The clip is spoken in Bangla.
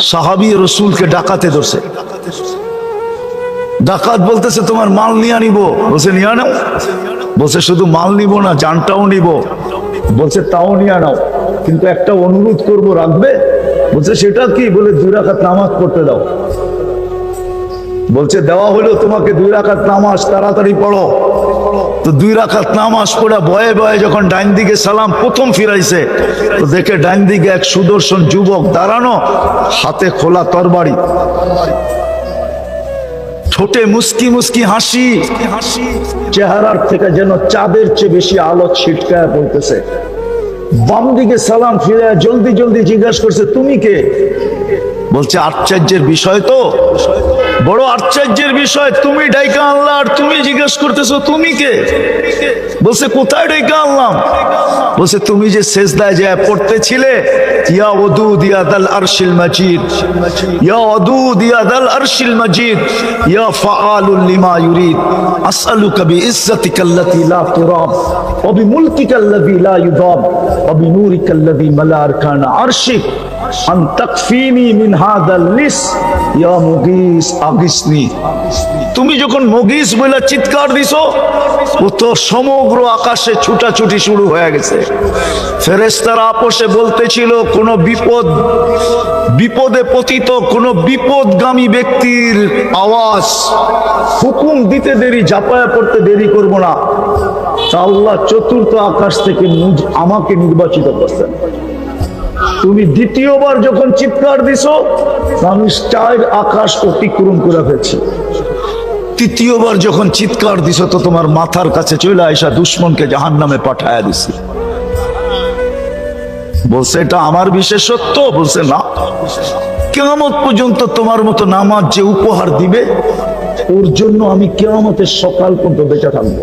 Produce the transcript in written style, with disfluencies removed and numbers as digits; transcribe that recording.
সাহাবী রসুলকে ডাকাতে ধরছে। ডাকাত বলতেছে তোমার মাল নিয়ে নিব। বলছে নিয়ে নাও। বলছে শুধু মাল নিব না, জানটাও নিব। বলছে তাও নিয়ে নাও, কিন্তু একটা অনুরোধ করব, রাখবে? বলছে সেটা কি? বলে 2 রাকাত নামাজ পড়তে দাও। বলছে দেওয়া হলো তোমাকে 2 রাকাত নামাজ, তাড়াতাড়ি পড়ো। তো 2 রাকাত নামাজ পড়া ভয়ে ভয়ে যখন ডাইন দিকে সালাম প্রথম ফিরাইছে, তো দেখে ডাইন দিকে এক সুদর্শন যুবক দাঁড়ানো, হাতে খোলা তরবারি, ঠোঁটে মুস্কি মুস্কি হাসি, চেহারার থেকে যেন চাঁদের চেয়ে বেশি আলো ছিটকায় পড়তেছে। বাম দিকে সালাম ফিরে জলদি জলদি জিজ্ঞাসা করছে তুমি কে? বলছে আশ্চর্যের বিষয় তো, বড় আশ্চর্যের বিষয়, তুমি ডাইকা আনলা আর তুমি জিজ্ঞেস করতেছো তুমি কে? বলছে কোথায় ডাইকা আনলাম? বলছে তুমি যে সেজদায় যায় পড়তেছিলে, ইয়া ওয়াদুদ ইয়া দাল আরশিল মাজিদ, ইয়া ওয়াদুদ ইয়া দাল আরশিল মাজিদ, ইয়া ফাআলুল লিমা ইউরিদ, আসআলুকা বিইজ্জাতিকাল্লাতী লা তুরাব ওয়া বিমুলকিকাল্লাযী লা ইউদাব ওয়া বিনূরিকাল্লাযী মালা আরকানা আরশিক আন তাকফিনি মিন হাযাল লিস ইয়া মুগীস আগিসনি। তুমি যখন মুগীস বলে চিৎকার দিছো, ও তো সমগ্র আকাশে ছুটাছুটি শুরু হয়ে গেছে। ফেরেশতারা আপোষে বলতেছিল কোন বিপদে পতিত কোন বিপদগামী ব্যক্তির আওয়াজ, হুকুম দিতে দেরি, ঝাঁপায়া পড়তে দেরি করব না। আল্লাহ চতুর্থ আকাশ থেকে আমাকে নির্বাচিত করছেন। তুমি দ্বিতীয়বার যখন চিৎকার দিছো, আমি 4 আকাশ অতিক্রম করে ফেলছি। তৃতীয়বার যখন চিৎকার দিছো, তো তোমার মাথার কাছে চলে আইসা দুশ্মনকে জাহান্নামে পাঠায়া দিছি। বলছে এটা আমার বিশেষত্ব? বলছে না, কিয়ামত পর্যন্ত তোমার মতো নামাজ যে উপহার দিবে, ওর জন্য আমি কিয়ামতের সকাল পর্যন্ত বেঁচে থাকবো।